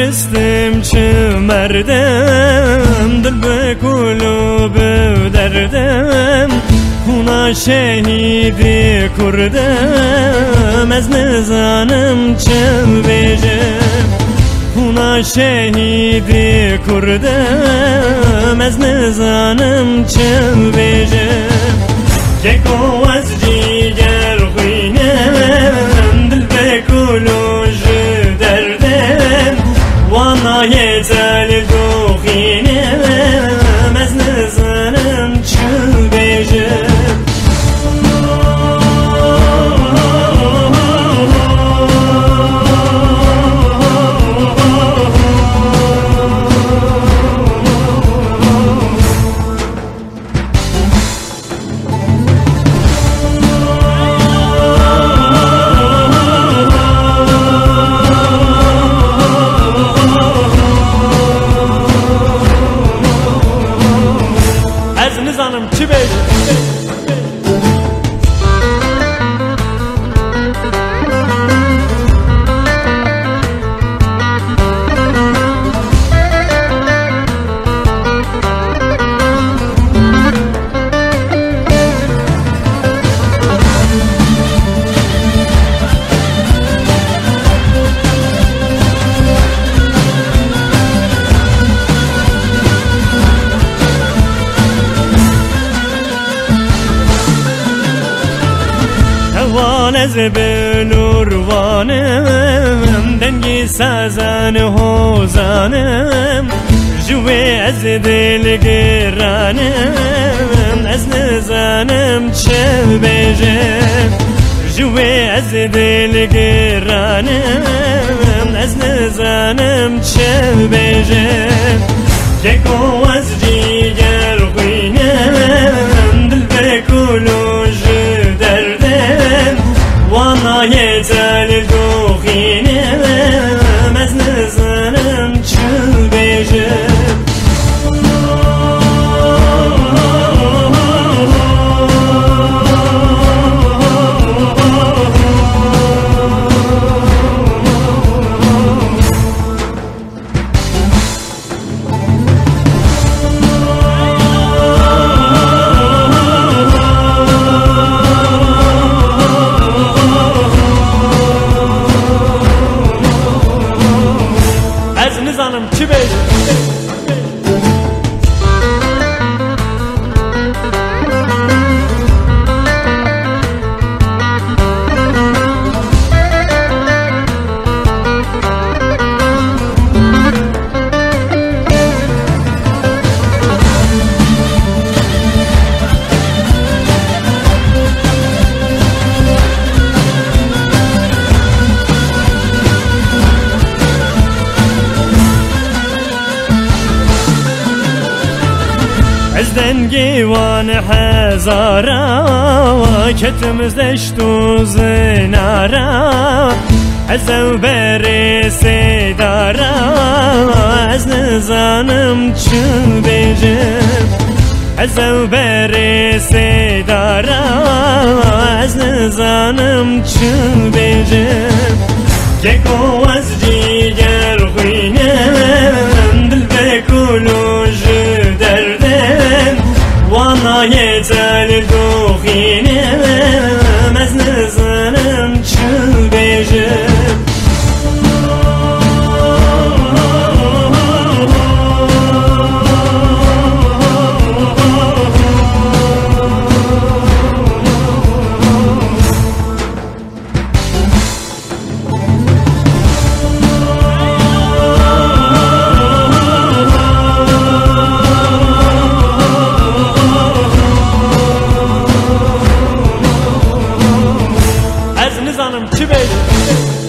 درستم çömerdem dil be kulübü derdem Huna şehidi kurdem ez nizanım çevbecem Huna şehidi kurdem ez nizanım çevbecem Keko ez ciger xuynem dil be kulübü derdem Wana yetel doxinem ez nizanim çi bêjim Nizanım çi bêjim Ez belurvanım dengi sazan hozanım Jüve ez dilgiranım ez nizanım çevbecem Jüve ez dilgiranım ez nizanım çevbecem Keko ez ciger xuynem dil be kulübü derdem Wana yetel doxinem ez nizanim çi bêjim Nizanım çi bêjim Dengivan hezara ketimiz deştu zinara Ezev beri seydara ez nizanım çi bêjim Ezev beri seydara ez nizanım çi bêjim Keko ez ciger xuynem dil be kulübü derdem Wana yetel doxinem ez nizanim çi bêjim canım, çi beyler.